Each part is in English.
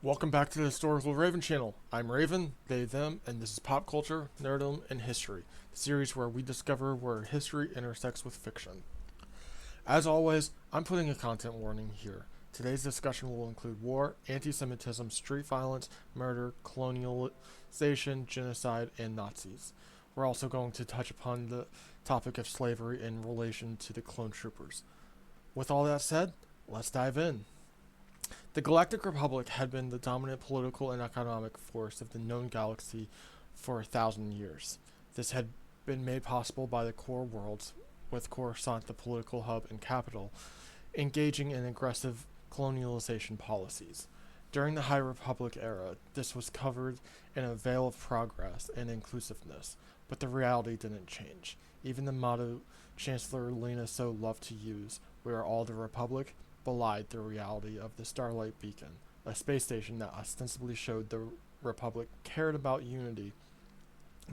Welcome back to the Historical Raven channel. I'm Raven, they, them, and this is Pop Culture, Nerdom, and History, the series where we discover where history intersects with fiction. As always, I'm putting a content warning here. Today's discussion will include war, anti-Semitism, street violence, murder, colonialization, genocide, and Nazis. We're also going to touch upon the topic of slavery in relation to the clone troopers. With all that said, let's dive in. The Galactic Republic had been the dominant political and economic force of the known galaxy for 1,000 years. This had been made possible by the core worlds, with Coruscant the political hub and capital, engaging in aggressive colonialization policies. During the High Republic era, this was covered in a veil of progress and inclusiveness, but the reality didn't change. Even the motto Chancellor Lena so loved to use, "We are all the Republic," belied the reality of the Starlight Beacon, a space station that ostensibly showed the Republic cared about unity,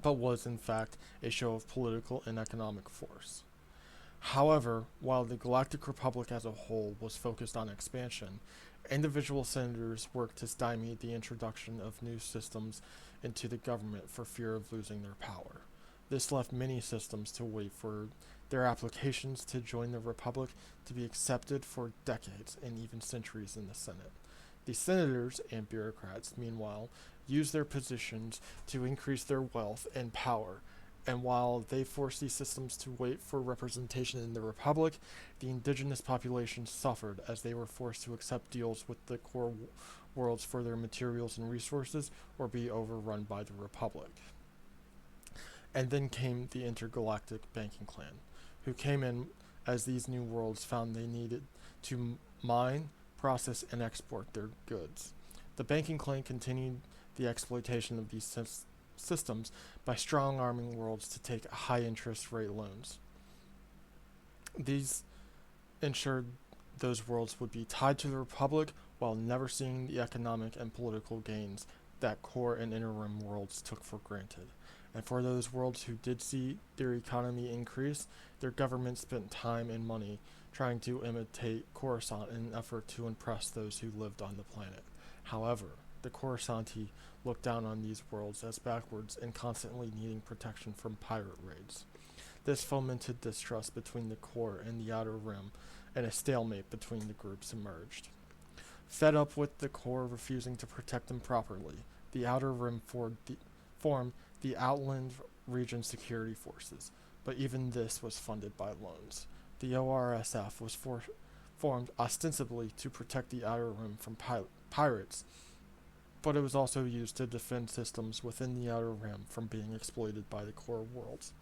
but was in fact a show of political and economic force. However, while the Galactic Republic as a whole was focused on expansion, individual senators worked to stymie the introduction of new systems into the government for fear of losing their power. This left many systems to wait for their applications to join the Republic to be accepted for decades and even centuries in the Senate. The senators and bureaucrats, meanwhile, used their positions to increase their wealth and power, and while they forced these systems to wait for representation in the Republic, the indigenous population suffered as they were forced to accept deals with the core worlds for their materials and resources or be overrun by the Republic. And then came the intergalactic banking clan, who came in as these new worlds found they needed to mine, process, and export their goods. The banking clan continued the exploitation of these systems by strong-arming worlds to take high interest rate loans. These ensured those worlds would be tied to the Republic while never seeing the economic and political gains that core and inner rim worlds took for granted. And for those worlds who did see their economy increase, their government spent time and money trying to imitate Coruscant in an effort to impress those who lived on the planet. However, the Coruscanti looked down on these worlds as backwards and constantly needing protection from pirate raids. This fomented distrust between the core and the outer rim, and a stalemate between the groups emerged. Fed up with the core refusing to protect them properly, the outer rim formed the Outland Region Security Forces, but even this was funded by loans. The ORSF was formed ostensibly to protect the outer rim from pirates, but it was also used to defend systems within the outer rim from being exploited by the core worlds.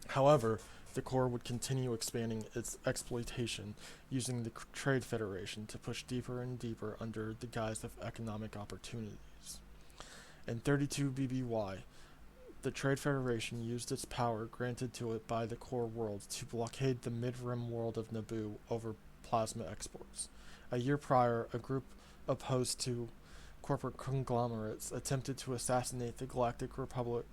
However, the core would continue expanding its exploitation using the Trade Federation to push deeper and deeper under the guise of economic opportunities. In 32 BBY, the Trade Federation used its power granted to it by the core worlds to blockade the mid-rim world of Naboo over plasma exports. A year prior, a group opposed to corporate conglomerates attempted to assassinate the Galactic Republic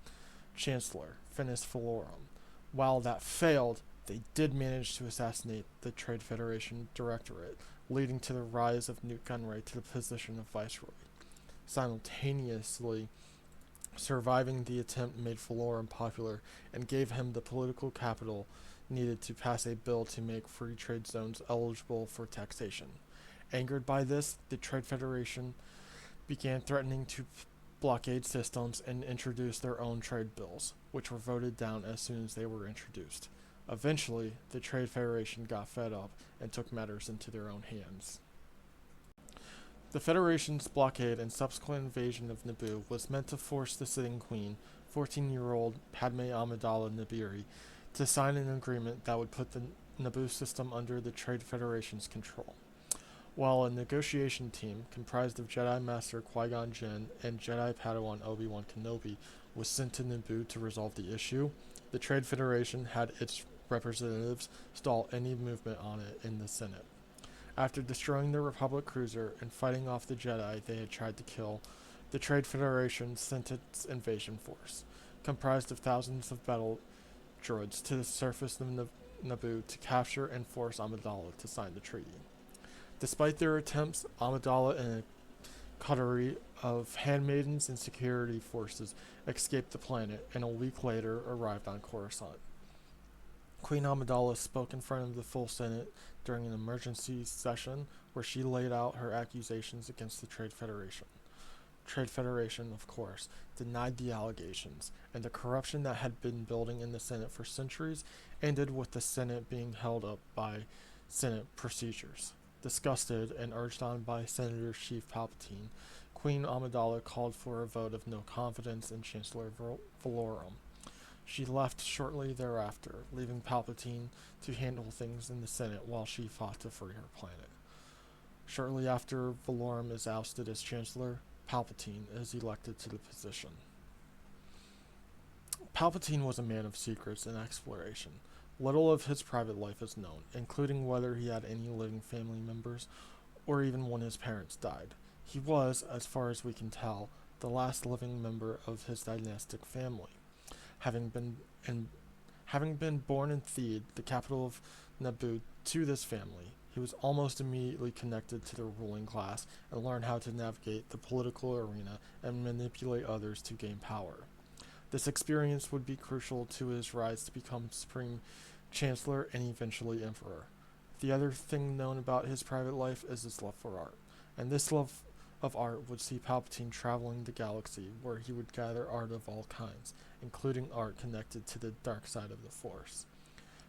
Chancellor, Finis Falorum. While that failed, they did manage to assassinate the Trade Federation Directorate, leading to the rise of Newt Gunray to the position of Viceroy. Simultaneously, surviving the attempt made Falorum popular and gave him the political capital needed to pass a bill to make free trade zones eligible for taxation. Angered by this, the Trade Federation began threatening to blockade systems and introduce their own trade bills, which were voted down as soon as they were introduced. Eventually, the Trade Federation got fed up and took matters into their own hands. The Federation's blockade and subsequent invasion of Naboo was meant to force the sitting queen, 14-year-old Padme Amidala Nibiri, to sign an agreement that would put the Naboo system under the Trade Federation's control. While a negotiation team comprised of Jedi Master Qui-Gon Jinn and Jedi Padawan Obi-Wan Kenobi was sent to Naboo to resolve the issue, the Trade Federation had its representatives stall any movement on it in the Senate. After destroying the Republic cruiser and fighting off the Jedi they had tried to kill, the Trade Federation sent its invasion force, comprised of thousands of battle droids, to the surface of Naboo to capture and force Amidala to sign the treaty. Despite their attempts, Amidala and a coterie of handmaidens and security forces escaped the planet and a week later arrived on Coruscant. Queen Amidala spoke in front of the full Senate during an emergency session where she laid out her accusations against the Trade Federation. Trade Federation, of course, denied the allegations, and the corruption that had been building in the Senate for centuries ended with the Senate being held up by Senate procedures. Disgusted and urged on by Senator Sheev Palpatine, Queen Amidala called for a vote of no confidence in Chancellor Valorum. She left shortly thereafter, leaving Palpatine to handle things in the Senate while she fought to free her planet. Shortly after Valorum is ousted as Chancellor, Palpatine is elected to the position. Palpatine was a man of secrets and exploration. Little of his private life is known, including whether he had any living family members or even when his parents died. He was, as far as we can tell, the last living member of his dynastic family. Having been born in Theed, the capital of Naboo, to this family, he was almost immediately connected to the ruling class and learned how to navigate the political arena and manipulate others to gain power. This experience would be crucial to his rise to become Supreme Chancellor and eventually Emperor. The other thing known about his private life is his love for art, and this love of art would see Palpatine traveling the galaxy where he would gather art of all kinds, including art connected to the dark side of the Force.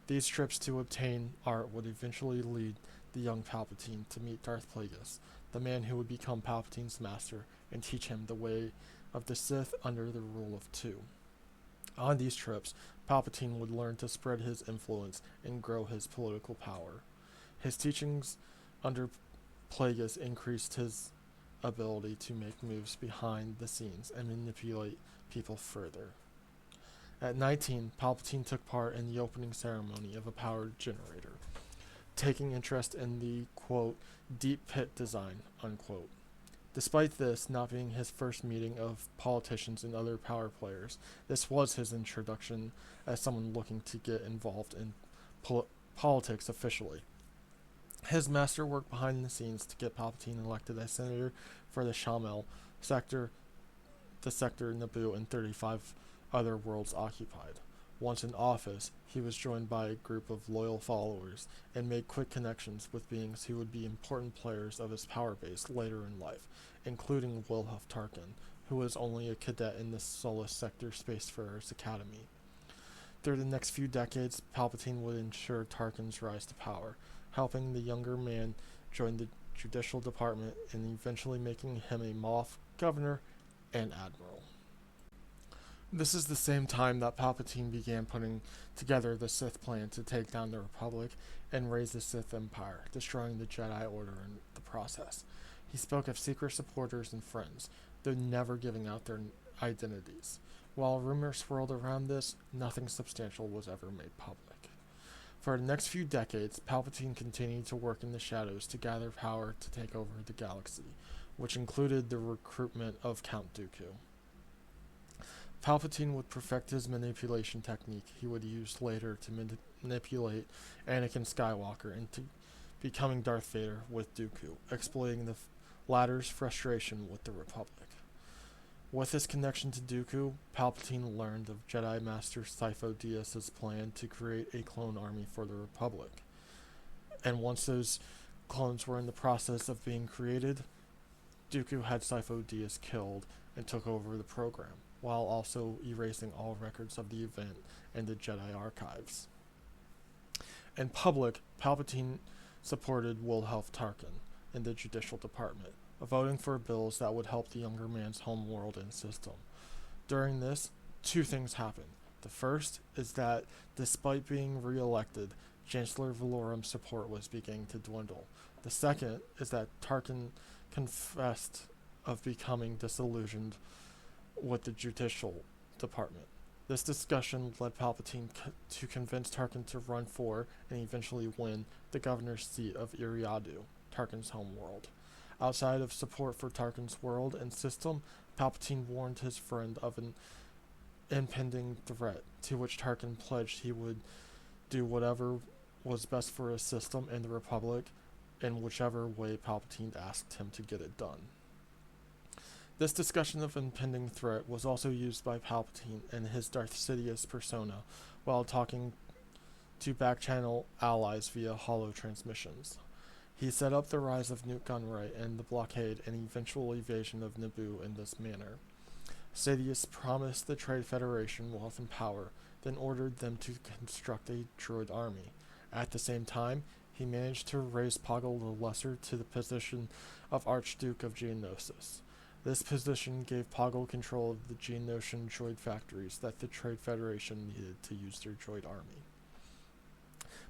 These trips to obtain art would eventually lead the young Palpatine to meet Darth Plagueis, the man who would become Palpatine's master and teach him the way of the Sith under the rule of two. On these trips, Palpatine would learn to spread his influence and grow his political power. His teachings under Plagueis increased his ability to make moves behind the scenes and manipulate people further. At 19, Palpatine took part in the opening ceremony of a power generator, taking interest in the, quote, deep pit design, unquote. Despite this not being his first meeting of politicians and other power players, this was his introduction as someone looking to get involved in politics officially. His masterwork behind the scenes to get Palpatine elected as senator for the Shamel sector, the sector Naboo, and 35 other worlds occupied. Once in office, he was joined by a group of loyal followers and made quick connections with beings who would be important players of his power base later in life, including Wilhuff Tarkin, who was only a cadet in the Solus Sector Spacefarers Academy. Through the next few decades, Palpatine would ensure Tarkin's rise to power, helping the younger man join the judicial department and eventually making him a Moff, governor, and admiral. This is the same time that Palpatine began putting together the Sith plan to take down the Republic and raise the Sith Empire, destroying the Jedi Order in the process. He spoke of secret supporters and friends, though never giving out their identities. While rumors swirled around this, nothing substantial was ever made public. For the next few decades, Palpatine continued to work in the shadows to gather power to take over the galaxy, which included the recruitment of Count Dooku. Palpatine would perfect his manipulation technique he would use later to manipulate Anakin Skywalker into becoming Darth Vader with Dooku, exploiting the latter's frustration with the Republic. With his connection to Dooku, Palpatine learned of Jedi Master Sifo Dyas's plan to create a clone army for the Republic. And once those clones were in the process of being created, Dooku had Sifo Dyas killed and took over the program, while also erasing all records of the event and the Jedi archives. In public, Palpatine supported Wilhuff Tarkin in the Judicial Department, voting for bills that would help the younger man's home world and system. During this, two things happened. The first is that, despite being re-elected, Chancellor Valorum's support was beginning to dwindle. The second is that Tarkin confessed of becoming disillusioned with the Judicial Department. This discussion led Palpatine to convince Tarkin to run for, and eventually win, the governor's seat of Eriadu, Tarkin's homeworld. Outside of support for Tarkin's world and system, Palpatine warned his friend of an impending threat, to which Tarkin pledged he would do whatever was best for his system and the Republic, in whichever way Palpatine asked him to get it done. This discussion of impending threat was also used by Palpatine and his Darth Sidious persona while talking to back-channel allies via holo-transmissions. He set up the rise of Newt Gunray and the blockade and eventual evasion of Naboo in this manner. Sidious promised the Trade Federation wealth and power, then ordered them to construct a droid army. At the same time, he managed to raise Poggle the Lesser to the position of Archduke of Geonosis. This position gave Poggle control of the Geonosian droid factories that the Trade Federation needed to use their droid army.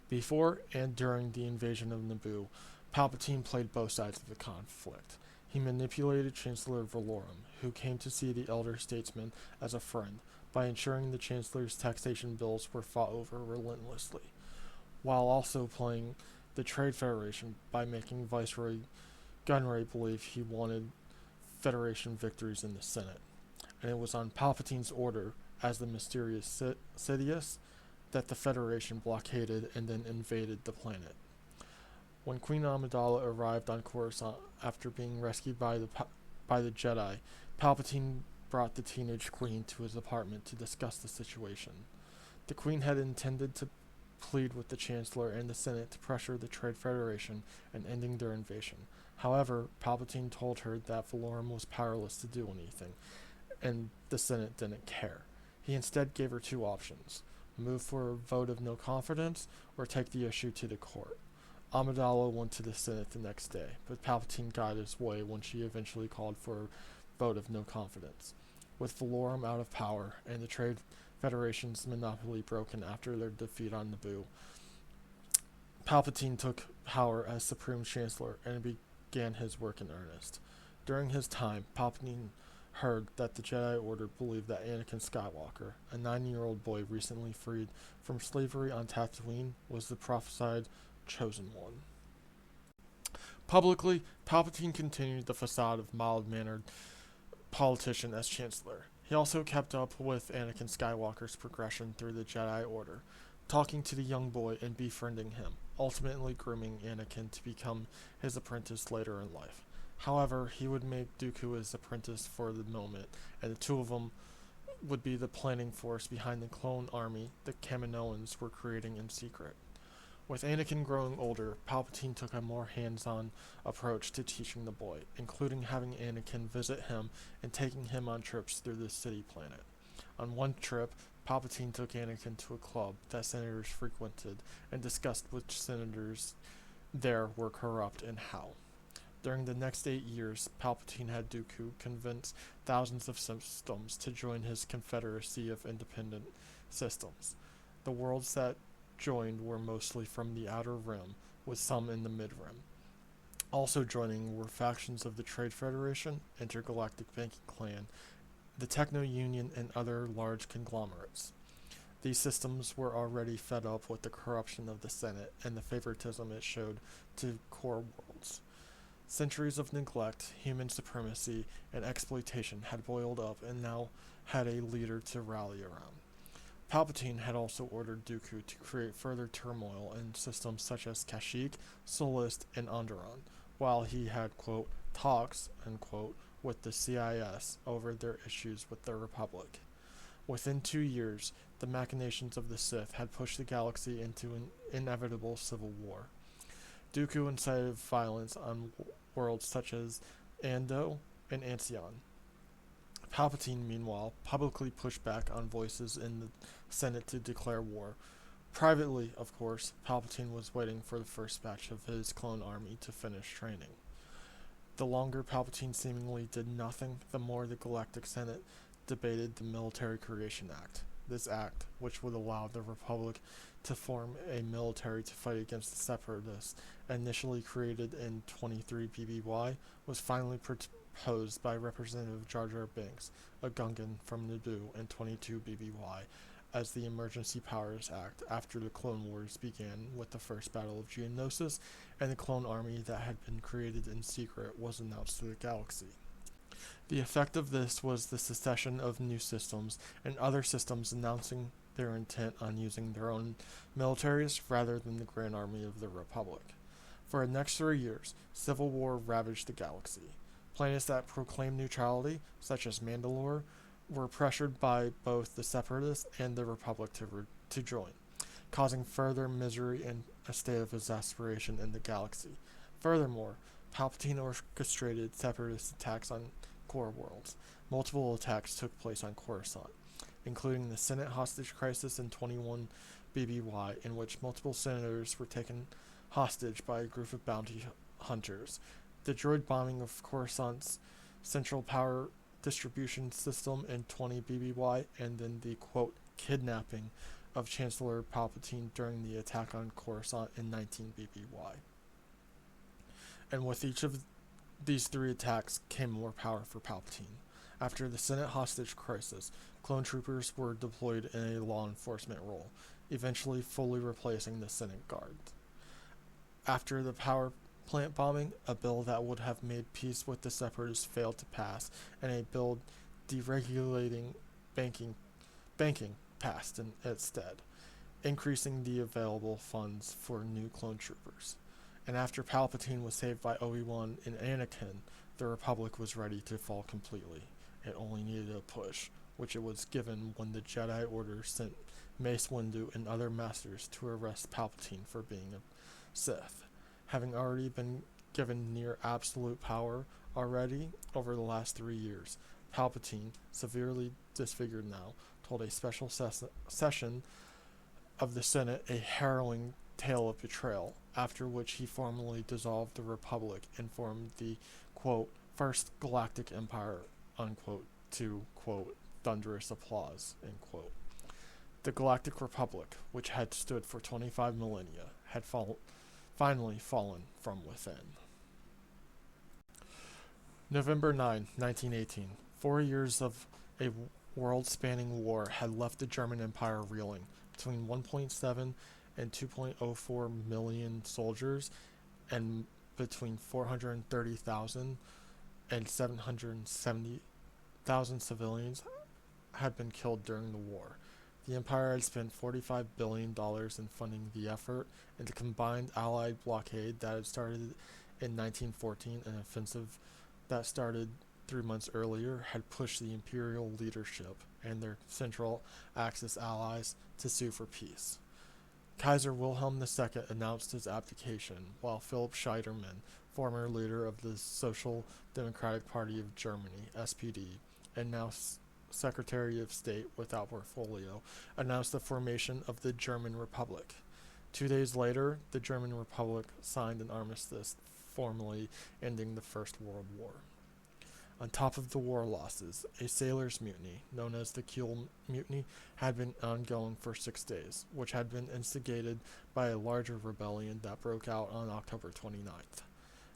Before and during the invasion of Naboo, Palpatine played both sides of the conflict. He manipulated Chancellor Valorum, who came to see the elder statesman as a friend, by ensuring the Chancellor's taxation bills were fought over relentlessly, while also playing the Trade Federation by making Viceroy Gunray believe he wanted Federation victories in the Senate. And it was on Palpatine's order, as the mysterious Sidious, that the Federation blockaded and then invaded the planet. When Queen Amidala arrived on Coruscant after being rescued by the Jedi, Palpatine brought the teenage queen to his apartment to discuss the situation. The queen had intended to plead with the Chancellor and the Senate to pressure the Trade Federation in ending their invasion. However, Palpatine told her that Valorum was powerless to do anything, and the Senate didn't care. He instead gave her two options: move for a vote of no confidence, or take the issue to the court. Amidala went to the Senate the next day, but Palpatine got his way when she eventually called for a vote of no confidence. With Valorum out of power and the Trade Federation's monopoly broken after their defeat on Naboo, Palpatine took power as Supreme Chancellor and began his work in earnest. During his time, Palpatine heard that the Jedi Order believed that Anakin Skywalker, a 9-year-old boy recently freed from slavery on Tatooine, was the prophesied chosen one. Publicly, Palpatine continued the facade of mild-mannered politician as Chancellor. He also kept up with Anakin Skywalker's progression through the Jedi Order, talking to the young boy and befriending him, ultimately grooming Anakin to become his apprentice later in life. However, he would make Dooku his apprentice for the moment, and the two of them would be the planning force behind the clone army the Kaminoans were creating in secret. With Anakin growing older, Palpatine took a more hands-on approach to teaching the boy, including having Anakin visit him and taking him on trips through the city planet. On one trip, Palpatine took Anakin to a club that senators frequented and discussed which senators there were corrupt and how. During the next 8 years, Palpatine had Dooku convince thousands of systems to join his confederacy of independent systems. The worlds that joined were mostly from the Outer Rim, with some in the Mid-Rim. Also joining were factions of the Trade Federation, Intergalactic Banking Clan, the Techno Union, and other large conglomerates. These systems were already fed up with the corruption of the Senate and the favoritism it showed to core worlds. Centuries of neglect, human supremacy, and exploitation had boiled up and now had a leader to rally around. Palpatine had also ordered Dooku to create further turmoil in systems such as Kashyyyk, Sullust, and Onderon, while he had, quote, talks, unquote, with the CIS over their issues with the Republic. Within 2 years, the machinations of the Sith had pushed the galaxy into an inevitable civil war. Dooku incited violence on worlds such as Ando and Ancion. Palpatine, meanwhile, publicly pushed back on voices in the Senate to declare war. Privately, of course, Palpatine was waiting for the first batch of his clone army to finish training. The longer Palpatine seemingly did nothing, the more the Galactic Senate debated the Military Creation Act. This act, which would allow the Republic to form a military to fight against the Separatists, initially created in 23 BBY, was finally proposed by Representative Jar Jar Binks, a Gungan from Naboo, in 22 BBY, as the Emergency Powers Act after the Clone Wars began with the First Battle of Geonosis, and the clone army that had been created in secret was announced to the galaxy. The effect of this was the secession of new systems, and other systems announcing their intent on using their own militaries rather than the Grand Army of the Republic. For the next 3 years, civil war ravaged the galaxy. Planets that proclaimed neutrality, such as Mandalore, were pressured by both the Separatists and the Republic to join, causing further misery and a state of exasperation in the galaxy. Furthermore, Palpatine orchestrated Separatist attacks on core worlds. Multiple attacks took place on Coruscant, including the Senate hostage crisis in 21 BBY, in which multiple senators were taken hostage by a group of bounty hunters, the droid bombing of Coruscant's central power distribution system in 20 BBY, and then the, quote, kidnapping of Chancellor Palpatine during the attack on Coruscant in 19 BBY. And with each of these three attacks came more power for Palpatine. After the Senate hostage crisis, clone troopers were deployed in a law enforcement role, eventually fully replacing the Senate Guard. After the power plant bombing, a bill that would have made peace with the Separatists failed to pass, and a bill deregulating banking passed instead, increasing the available funds for new clone troopers. And after Palpatine was saved by Obi-Wan and Anakin, the Republic was ready to fall completely. It only needed a push, which it was given when the Jedi Order sent Mace Windu and other masters to arrest Palpatine for being a Sith. Having already been given near absolute power already over the last 3 years, Palpatine, severely disfigured now, told a special session of the Senate a harrowing tale of betrayal, after which he formally dissolved the Republic and formed the, quote, First Galactic Empire, unquote, to, quote, thunderous applause, end quote. The Galactic Republic, which had stood for 25 millennia, had finally fallen from within. November 9, 1918. 4 years of a world-spanning war had left the German Empire reeling. Between 1.7 and 2.04 million soldiers and between 430,000 and 770,000 civilians had been killed during the war. The Empire had spent $45 billion in funding the effort, and the combined Allied blockade that had started in 1914, an offensive that started 3 months earlier, had pushed the Imperial leadership and their Central Axis allies to sue for peace. Kaiser Wilhelm II announced his abdication, while Philipp Scheidemann, former leader of the Social Democratic Party of Germany, SPD, and now Secretary of State without portfolio, announced the formation of the German Republic. 2 days later, the German Republic signed an armistice, formally ending the First World War. On top of the war losses, a sailors' mutiny, known as the Kiel Mutiny, had been ongoing for 6 days, which had been instigated by a larger rebellion that broke out on October 29th.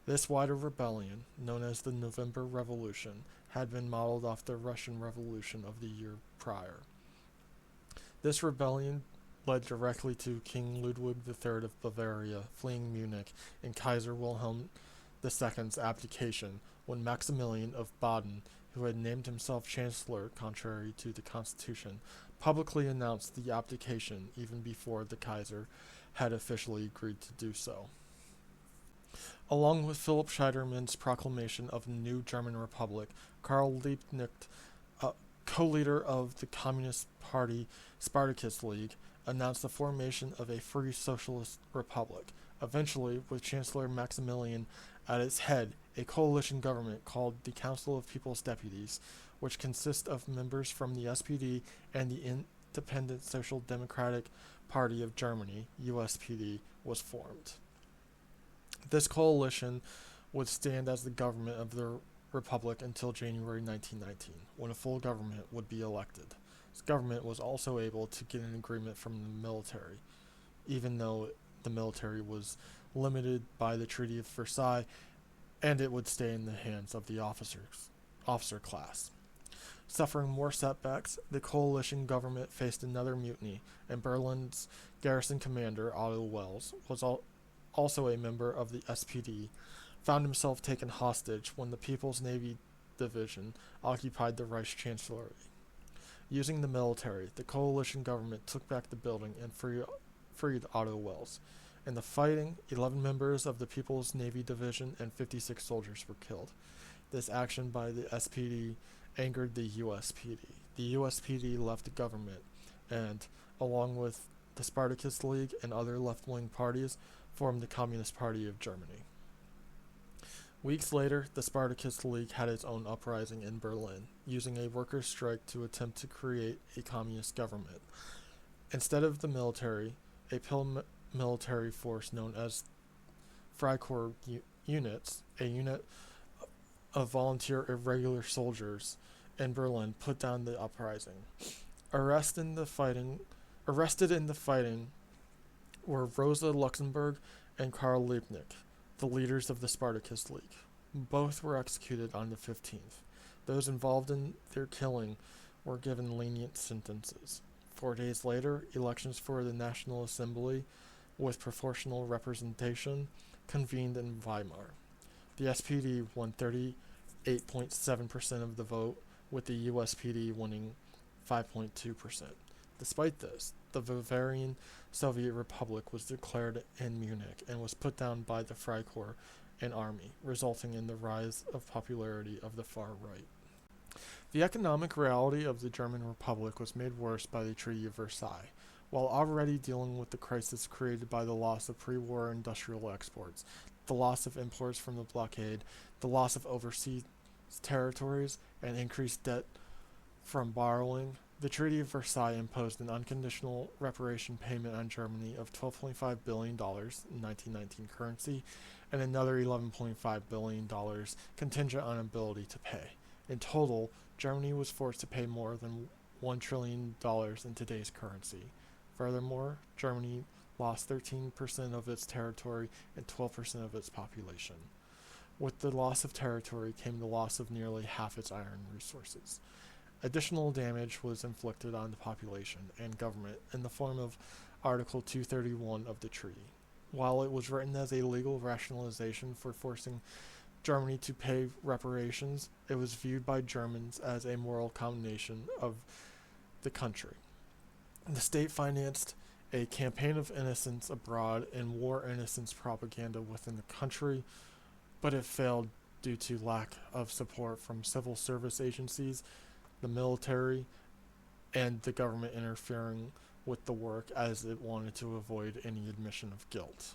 This wider rebellion, known as the November Revolution, had been modeled off the Russian Revolution of the year prior. This rebellion led directly to King Ludwig III of Bavaria fleeing Munich and Kaiser Wilhelm II's abdication, when Maximilian of Baden, who had named himself Chancellor contrary to the Constitution, publicly announced the abdication even before the Kaiser had officially agreed to do so. Along with Philipp Scheidermann's proclamation of a new German Republic, Karl Liebknecht, co-leader of the Communist Party Spartacus League, announced the formation of a free socialist republic. Eventually, with Chancellor Maximilian at its head, a coalition government called the Council of People's Deputies, which consists of members from the SPD and the Independent Social Democratic Party of Germany, USPD, was formed. This coalition would stand as the government of the Republic until January 1919, when a full government would be elected. This government was also able to get an agreement from the military, even though the military was limited by the Treaty of Versailles, and it would stay in the hands of the officer class. Suffering more setbacks, the coalition government faced another mutiny, and Berlin's garrison commander, Otto Wels, was also a member of the SPD, found himself taken hostage when the People's Navy Division occupied the Reichschancellery. Using the military, the coalition government took back the building and freed Otto Wels. In the fighting, 11 members of the People's Navy Division and 56 soldiers were killed. This action by the SPD angered the USPD. The USPD left the government and, along with the Spartacus League and other left-wing parties, formed the Communist Party of Germany. Weeks later, the Spartacus League had its own uprising in Berlin, using a workers' strike to attempt to create a communist government. Instead of the military, a military force known as Freikorps units, a unit of volunteer irregular soldiers in Berlin, put down the uprising. Arrested in the fighting were Rosa Luxemburg and Karl Liebknecht, the leaders of the Spartacus League. Both were executed on the 15th. Those involved in their killing were given lenient sentences. 4 days later, elections for the National Assembly with proportional representation convened in Weimar. The SPD won 38.7% of the vote, with the USPD winning 5.2%. Despite this, the Bavarian Soviet Republic was declared in Munich and was put down by the Freikorps and army, resulting in the rise of popularity of the far right. The economic reality of the German Republic was made worse by the Treaty of Versailles. While already dealing with the crisis created by the loss of pre-war industrial exports, the loss of imports from the blockade, the loss of overseas territories, and increased debt from borrowing, the Treaty of Versailles imposed an unconditional reparation payment on Germany of $12.5 billion in 1919 currency and another $11.5 billion contingent on ability to pay. In total, Germany was forced to pay more than $1 trillion in today's currency. Furthermore, Germany lost 13% of its territory and 12% of its population. With the loss of territory came the loss of nearly half its iron resources. Additional damage was inflicted on the population and government in the form of Article 231 of the treaty. While it was written as a legal rationalization for forcing Germany to pay reparations, it was viewed by Germans as a moral condemnation of the country. The state financed a campaign of innocence abroad and war innocence propaganda within the country, but it failed due to lack of support from civil service agencies, the military, and the government interfering with the work as it wanted to avoid any admission of guilt.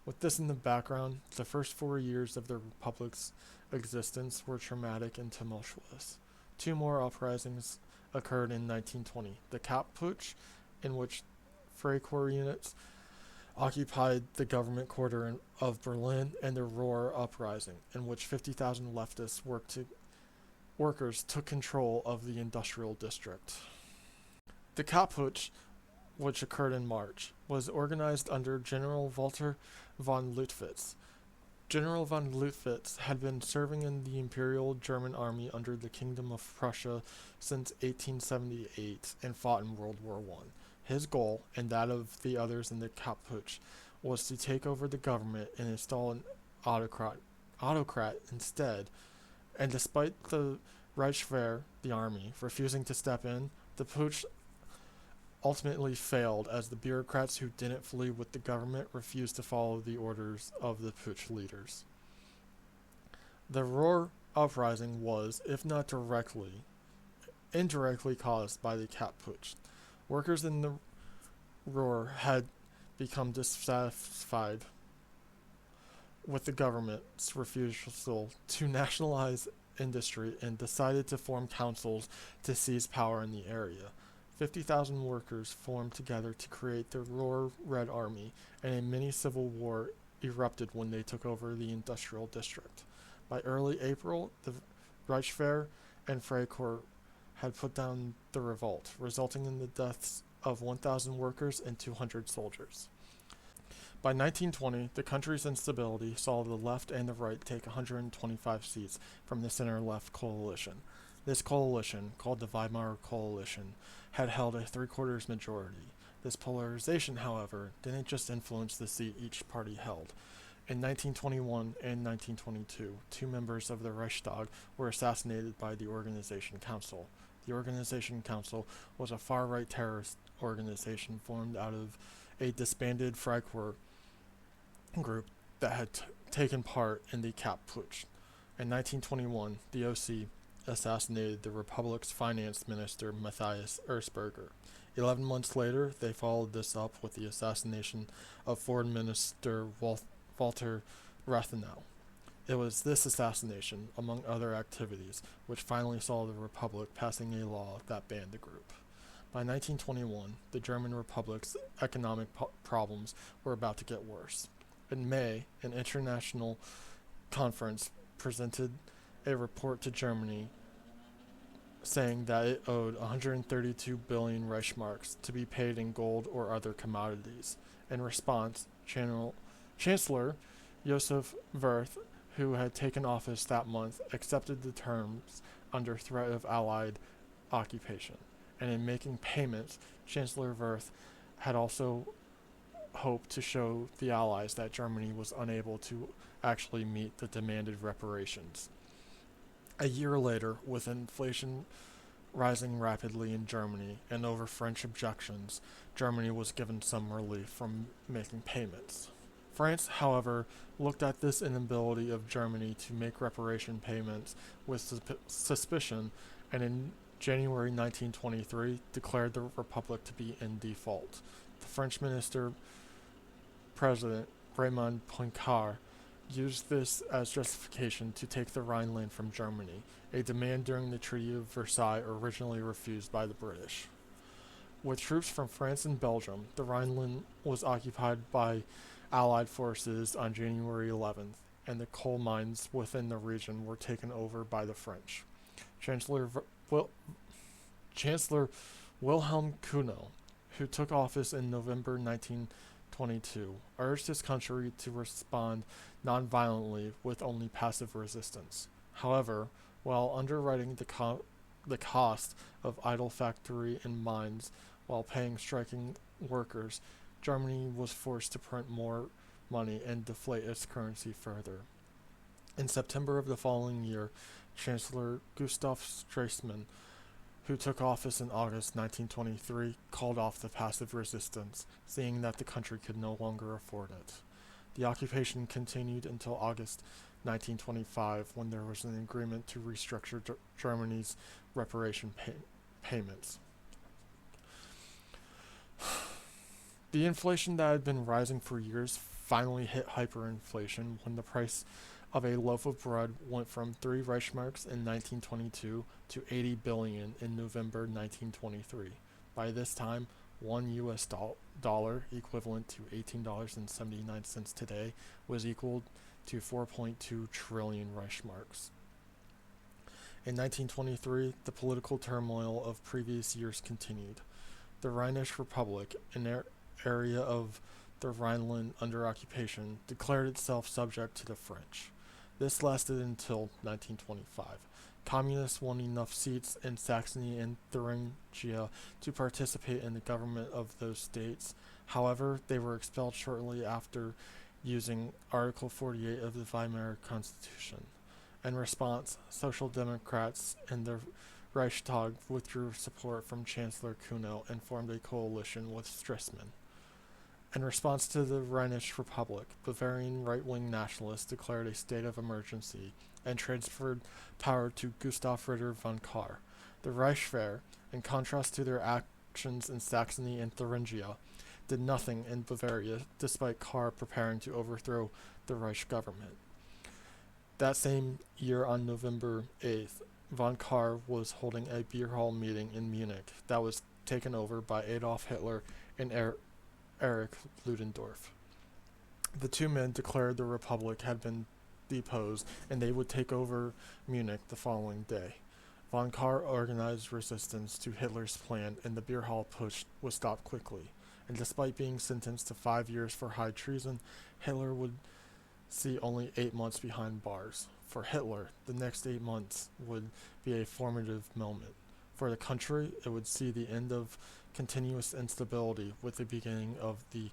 With this in the background, the first 4 years of the Republic's existence were traumatic and tumultuous. 2 more uprisings occurred in 1920. The Kapp Putsch, in which Freikorps units occupied the government quarter of Berlin, and the Ruhr Uprising, in which 50,000 leftist workers took control of the industrial district. The Kapp Putsch, which occurred in March, was organized under General Walter von Lüttwitz. General von Lüttwitz had been serving in the Imperial German Army under the Kingdom of Prussia since 1878 and fought in World War I. His goal, and that of the others in the Kapp Putsch, was to take over the government and install an autocrat instead. And despite the Reichswehr, the army, refusing to step in, the putsch ultimately failed as the bureaucrats who didn't flee with the government refused to follow the orders of the putsch leaders. The Ruhr Uprising was, if not indirectly caused by the Kapp Putsch. Workers in the Ruhr had become dissatisfied with the government's refusal to nationalize industry and decided to form councils to seize power in the area. 50,000 workers formed together to create the Ruhr Red Army, and a mini-civil war erupted when they took over the industrial district. By early April, the Reichswehr and Freikorps had put down the revolt, resulting in the deaths of 1,000 workers and 200 soldiers. By 1920, the country's instability saw the left and the right take 125 seats from the center-left coalition. This coalition, called the Weimar Coalition, had held a 3/4 majority. This polarization, however, didn't just influence the seat each party held. In 1921 and 1922, 2 members of the Reichstag were assassinated by the Organization Council. The Organization Council was a far-right terrorist organization formed out of a disbanded Freikorps group that had taken part in the Kapp Putsch. In 1921, the OC assassinated the Republic's finance minister Matthias Erzberger. 11 months later, they followed this up with the assassination of Foreign Minister Walter Rathenau. It was this assassination, among other activities, which finally saw the Republic passing a law that banned the group. By 1921, the German Republic's economic problems were about to get worse. In May, an international conference presented a report to Germany saying that it owed 132 billion Reichsmarks to be paid in gold or other commodities. In response, Chancellor Joseph Wirth, who had taken office that month, accepted the terms under threat of Allied occupation. And in making payments, Chancellor Wirth had also hoped to show the Allies that Germany was unable to actually meet the demanded reparations. A year later, with inflation rising rapidly in Germany and over French objections, Germany was given some relief from making payments. France, however, looked at this inability of Germany to make reparation payments with suspicion, and in January 1923 declared the Republic to be in default. The French minister president Raymond Poincaré used this as justification to take the Rhineland from Germany, a demand during the Treaty of Versailles originally refused by the British. With troops from France and Belgium, the Rhineland was occupied by Allied forces on January 11th, and the coal mines within the region were taken over by the French. Chancellor Wilhelm Kuno, who took office in November 1922, urged his country to respond non-violently with only passive resistance. However, while underwriting the cost of idle factory and mines while paying striking workers, Germany was forced to print more money and deflate its currency further. In September of the following year, Chancellor Gustav Stresemann, who took office in August 1923, called off the passive resistance, seeing that the country could no longer afford it. The occupation continued until August 1925, when there was an agreement to restructure Germany's reparation payments. The inflation that had been rising for years finally hit hyperinflation when the price of a loaf of bread went from 3 Reichsmarks in 1922 to 80 billion in November 1923. By this time, one US dollar, equivalent to $18.79 today, was equal to 4.2 trillion Reichsmarks. In 1923, the political turmoil of previous years continued. The Rhinish Republic, an area of the Rhineland under occupation, declared itself subject to the French. This lasted until 1925. Communists won enough seats in Saxony and Thuringia to participate in the government of those states. However, they were expelled shortly after using Article 48 of the Weimar Constitution. In response, Social Democrats and the Reichstag withdrew support from Chancellor Kuno and formed a coalition with Stresemann. In response to the Rhinish Republic, Bavarian right-wing nationalists declared a state of emergency and transferred power to Gustav Ritter von Kahr. The Reichswehr, in contrast to their actions in Saxony and Thuringia, did nothing in Bavaria, despite Kahr preparing to overthrow the Reich government. That same year, on November 8th, von Kahr was holding a beer hall meeting in Munich that was taken over by Adolf Hitler and Erich Ludendorff. The two men declared the Republic had been deposed and they would take over Munich the following day. Von Kahr organized resistance to Hitler's plan, and the beer hall putsch was stopped quickly. And despite being sentenced to 5 years for high treason, Hitler would see only 8 months behind bars. For Hitler, the next 8 months would be a formative moment. For the country, it would see the end of continuous instability with the beginning of the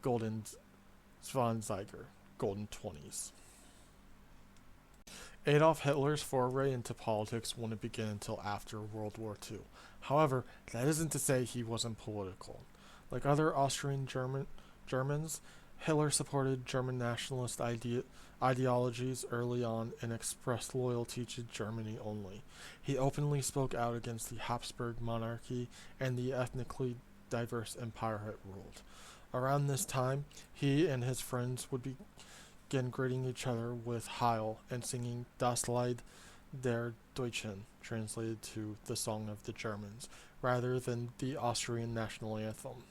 Golden Zwanziger, Golden 20s. Adolf Hitler's foray into politics wouldn't begin until after World War II. However, that isn't to say he wasn't political. Like other Austrian Germans, Hitler supported German nationalist ideologies early on and expressed loyalty to Germany only. He openly spoke out against the Habsburg monarchy and the ethnically diverse empire it ruled. Around this time, he and his friends would begin greeting each other with Heil and singing Das Lied der Deutschen, translated to the Song of the Germans, rather than the Austrian national anthem.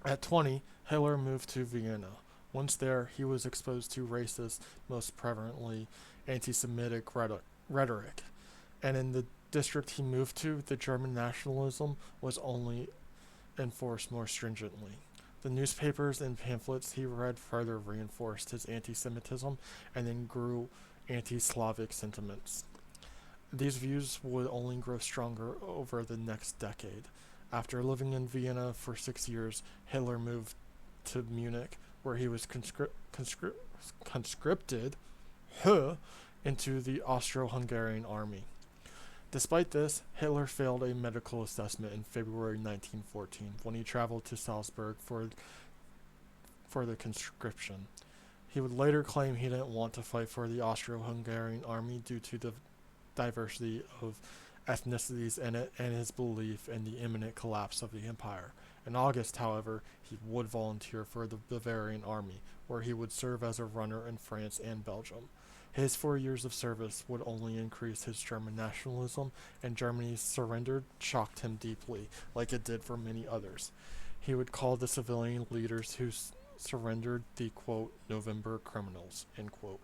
At 20, Hitler moved to Vienna. Once there, he was exposed to racist, most prevalently anti-Semitic rhetoric, and in the district he moved to, the German nationalism was only enforced more stringently. The newspapers and pamphlets he read further reinforced his anti-Semitism and then grew anti-Slavic sentiments. These views would only grow stronger over the next decade. After living in Vienna for 6 years, Hitler moved to Munich, where he was conscripted into the Austro-Hungarian army. Despite this, Hitler failed a medical assessment in February 1914 when he traveled to Salzburg for the conscription. He would later claim he didn't want to fight for the Austro-Hungarian army due to the diversity of ethnicities in it and his belief in the imminent collapse of the empire. In August, however, he would volunteer for the Bavarian army, where he would serve as a runner in France and Belgium. His 4 years of service would only increase his German nationalism, and Germany's surrender shocked him deeply, like it did for many others. He would call the civilian leaders who surrendered the, quote, November criminals, end quote.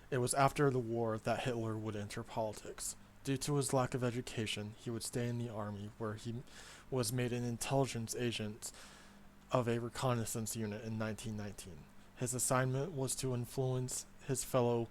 It was after the war that Hitler would enter politics. Due to his lack of education, he would stay in the army, where he was made an intelligence agent of a reconnaissance unit in 1919. His assignment was to influence his fellow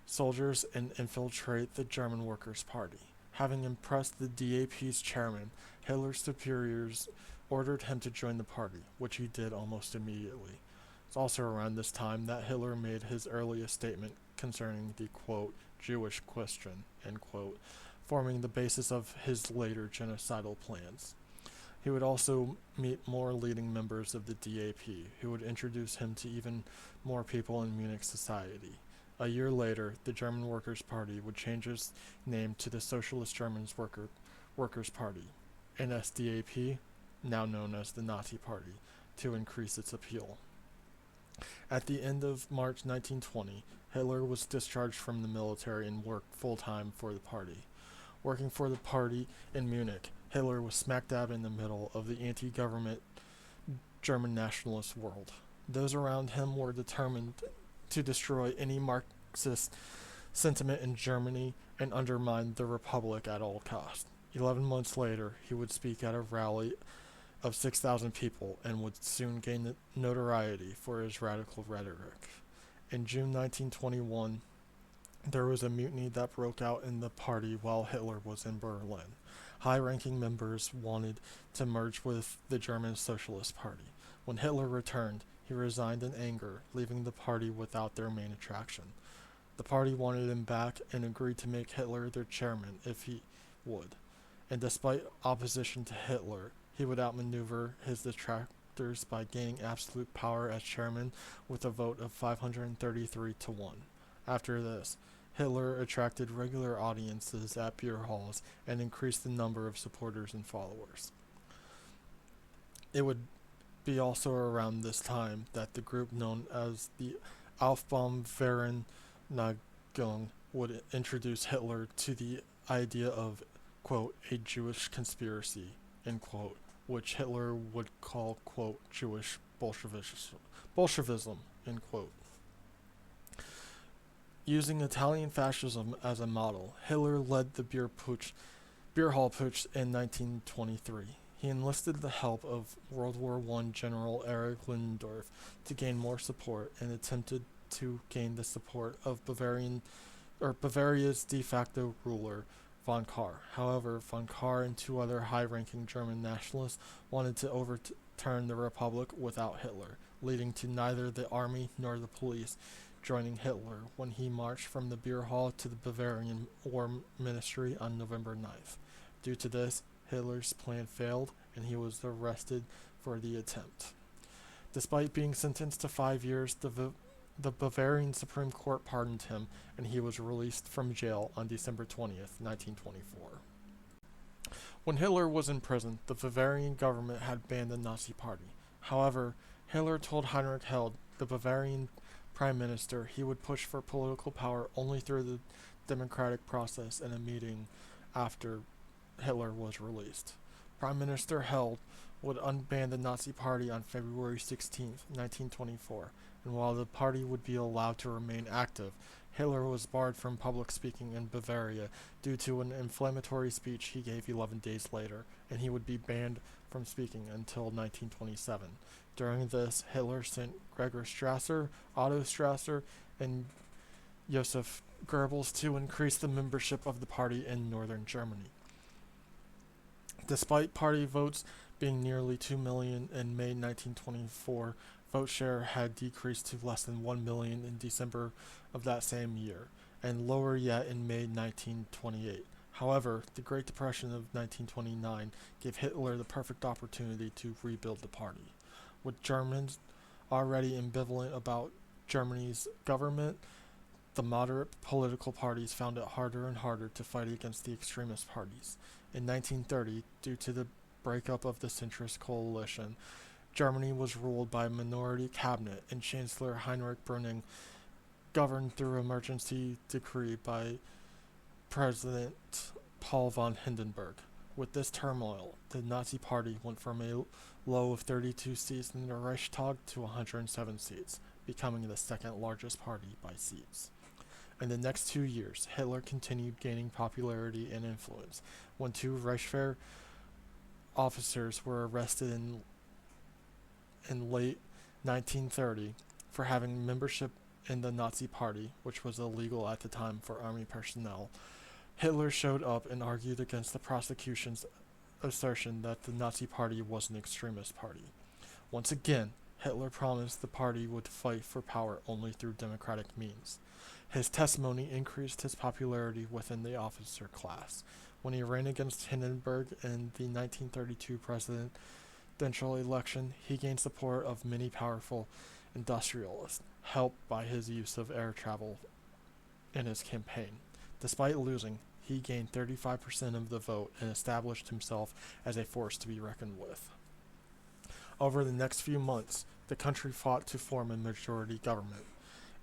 soldiers and infiltrate the German Workers' Party. Having impressed the DAP's chairman, Hitler's superiors ordered him to join the party, which he did almost immediately. It's also around this time that Hitler made his earliest statement concerning the, quote, Jewish question, end quote, forming the basis of his later genocidal plans. He would also meet more leading members of the DAP, who would introduce him to even more people in Munich society. A year later, the German Workers' Party would change its name to the Socialist German Workers' Party, NSDAP, now known as the Nazi Party, to increase its appeal. At the end of March 1920, Hitler was discharged from the military and worked full-time for the party. Working for the party in Munich, Hitler was smack dab in the middle of the anti-government German nationalist world. Those around him were determined to destroy any Marxist sentiment in Germany and undermine the Republic at all costs. 11 months later, he would speak at a rally of 6,000 people and would soon gain notoriety for his radical rhetoric. In June 1921, there was a mutiny that broke out in the party while Hitler was in Berlin. High-ranking members wanted to merge with the German Socialist Party. When Hitler returned, he resigned in anger, leaving the party without their main attraction. The party wanted him back and agreed to make Hitler their chairman if he would. And despite opposition to Hitler, he would outmaneuver his detractors by gaining absolute power as chairman with a vote of 533 to 1. After this, Hitler attracted regular audiences at beer halls and increased the number of supporters and followers. It would be also around this time that the group known as the Aufbaum-Vereinigung would introduce Hitler to the idea of, quote, a Jewish conspiracy, end quote, which Hitler would call, quote, Jewish Bolshevism, end quote. Using Italian fascism as a model, Hitler led the beer hall putsch in 1923. He enlisted the help of World War I General Erich Ludendorff to gain more support and attempted to gain the support of Bavaria's de facto ruler, von Kahr. However, von Kahr and two other high-ranking German nationalists wanted to overturn the Republic without Hitler, leading to neither the army nor the police joining Hitler when he marched from the beer hall to the Bavarian War Ministry on November 9th. Due to this, Hitler's plan failed and he was arrested for the attempt. Despite being sentenced to 5 years, the Bavarian Supreme Court pardoned him, and he was released from jail on December 20th, 1924. When Hitler was in prison, the Bavarian government had banned the Nazi Party. However, Hitler told Heinrich Held, the Bavarian prime minister, he would push for political power only through the democratic process in a meeting after Hitler was released. Prime Minister Held would unban the Nazi Party on February 16, 1924, and while the party would be allowed to remain active, Hitler was barred from public speaking in Bavaria due to an inflammatory speech he gave 11 days later, and he would be banned from speaking until 1927. During this, Hitler sent Gregor Strasser, Otto Strasser, and Joseph Goebbels to increase the membership of the party in northern Germany. Despite party votes being nearly 2 million in May 1924, vote share had decreased to less than 1 million in December of that same year, and lower yet in May 1928. However, the Great Depression of 1929 gave Hitler the perfect opportunity to rebuild the party. With Germans already ambivalent about Germany's government, the moderate political parties found it harder and harder to fight against the extremist parties. In 1930, due to the breakup of the centrist coalition, Germany was ruled by a minority cabinet, and Chancellor Heinrich Brüning governed through emergency decree by President Paul von Hindenburg. With this turmoil, the Nazi Party went from a low of 32 seats in the Reichstag to 107 seats, becoming the second largest party by seats. In the next 2 years, Hitler continued gaining popularity and influence. When 2 Reichswehr officers were arrested in late 1930 for having membership in the Nazi Party, which was illegal at the time for army personnel, Hitler showed up and argued against the prosecution's assertion that the Nazi Party was an extremist party. Once again, Hitler promised the party would fight for power only through democratic means. His testimony increased his popularity within the officer class. When he ran against Hindenburg in the 1932 presidential election, he gained support of many powerful industrialists, helped by his use of air travel in his campaign. Despite losing, he gained 35% of the vote and established himself as a force to be reckoned with. Over the next few months, the country fought to form a majority government.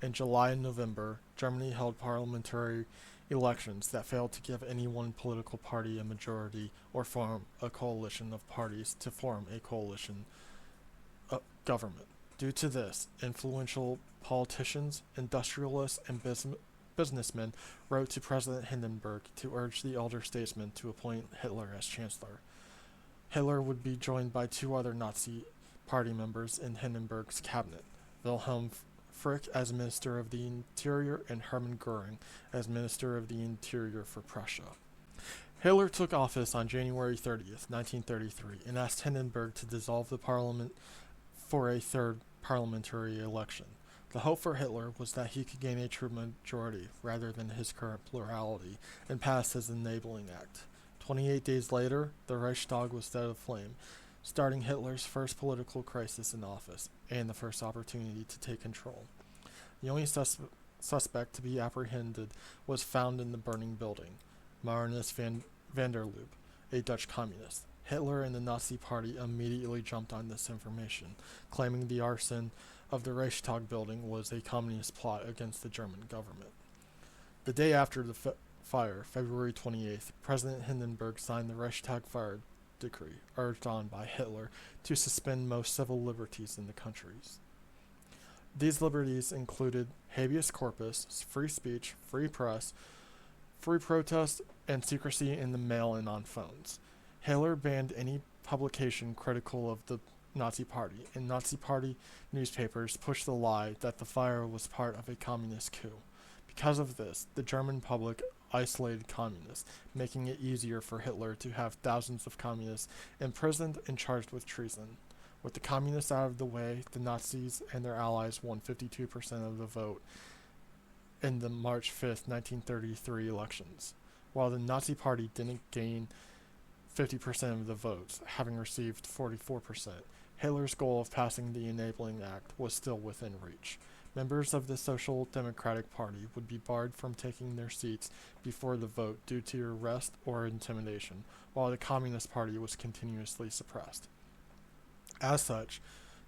In July and November, Germany held parliamentary elections that failed to give any one political party a majority or form a coalition of parties to form a coalition government. Due to this, influential politicians, industrialists, and businessmen wrote to President Hindenburg to urge the elder statesman to appoint Hitler as chancellor. Hitler would be joined by 2 other Nazi Party members in Hindenburg's cabinet, Wilhelm Frick as Minister of the Interior and Hermann Göring as Minister of the Interior for Prussia. Hitler took office on January 30th, 1933, and asked Hindenburg to dissolve the parliament for a third parliamentary election. The hope for Hitler was that he could gain a true majority rather than his current plurality and pass his enabling act. 28 days later, the Reichstag was set aflame, starting Hitler's first political crisis in office and the first opportunity to take control. The only suspect to be apprehended was found in the burning building, Marinus van der Lubbe, a Dutch communist. Hitler and the Nazi Party immediately jumped on this information, claiming the arson of the Reichstag building was a communist plot against the German government. The day after the fire, February 28th, President Hindenburg signed the Reichstag fire decree, urged on by Hitler to suspend most civil liberties in the countries. These liberties included habeas corpus, free speech, free press, free protest, and secrecy in the mail and on phones. Hitler banned any publication critical of the Nazi Party, and Nazi Party newspapers pushed the lie that the fire was part of a communist coup. Because of this, the German public isolated communists, making it easier for Hitler to have thousands of communists imprisoned and charged with treason. With the communists out of the way, the Nazis and their allies won 52% of the vote in the March 5th, 1933 elections, while the Nazi Party didn't gain 50% of the votes, having received 44%. Hitler's goal of passing the Enabling Act was still within reach. Members of the Social Democratic Party would be barred from taking their seats before the vote due to arrest or intimidation, while the Communist Party was continuously suppressed. As such,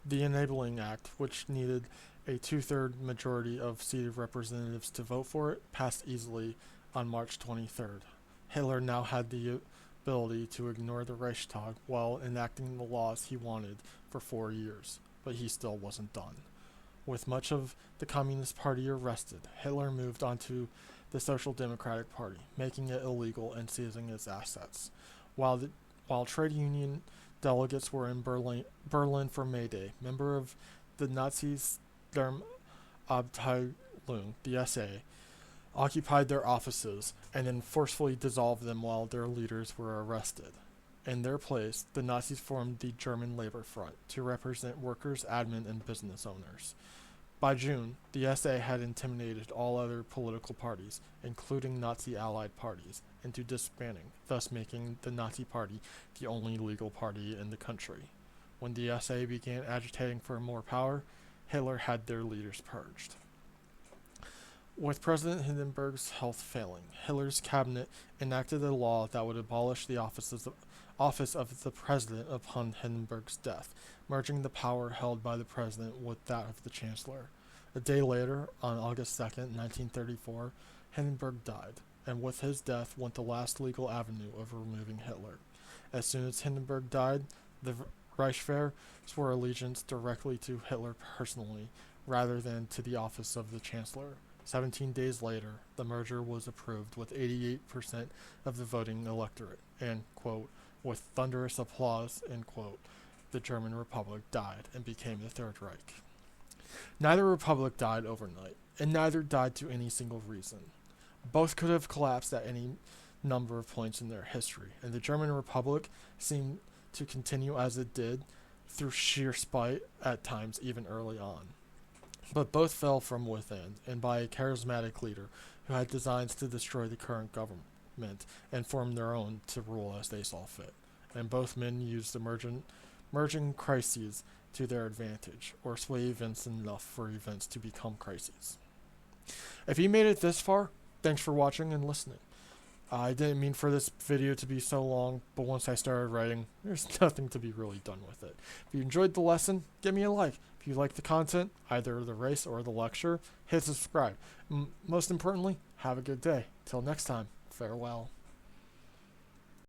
the Enabling Act, which needed a two-thirds majority of seated representatives to vote for it, passed easily on March 23rd. Hitler now had the ability to ignore the Reichstag while enacting the laws he wanted for 4 years, but he still wasn't done. With much of the Communist Party arrested, Hitler moved on to the Social Democratic Party, making it illegal and seizing its assets. While trade union delegates were in Berlin for May Day, members of the Nazis Abteilung, the SA, occupied their offices and then forcefully dissolved them while their leaders were arrested. In their place, the Nazis formed the German Labor Front to represent workers, admin, and business owners. By June, the SA had intimidated all other political parties, including Nazi-allied parties, into disbanding, thus making the Nazi Party the only legal party in the country. When the SA began agitating for more power, Hitler had their leaders purged. With President Hindenburg's health failing, Hitler's cabinet enacted a law that would abolish the office of the president upon Hindenburg's death, merging the power held by the president with that of the chancellor. A day later, on August 2, 1934, Hindenburg died, and with his death went the last legal avenue of removing Hitler. As soon as Hindenburg died, the Reichswehr swore allegiance directly to Hitler personally, rather than to the office of the chancellor. 17 days later, the merger was approved with 88% of the voting electorate, and, quote, with thunderous applause, end quote, the German Republic died and became the Third Reich. Neither republic died overnight, and neither died to any single reason. Both could have collapsed at any number of points in their history, and the German Republic seemed to continue as it did through sheer spite at times even early on. But both fell from within, and by a charismatic leader who had designs to destroy the current government and form their own to rule as they saw fit. And both men used the merging crises to their advantage, or sway events enough for events to become crises. If you made it this far, thanks for watching and listening. I didn't mean for this video to be so long, but once I started writing, there's nothing to be really done with it. If you enjoyed the lesson, give me a like. If you like the content, either the race or the lecture, hit subscribe. Most importantly, have a good day. Till next time, farewell.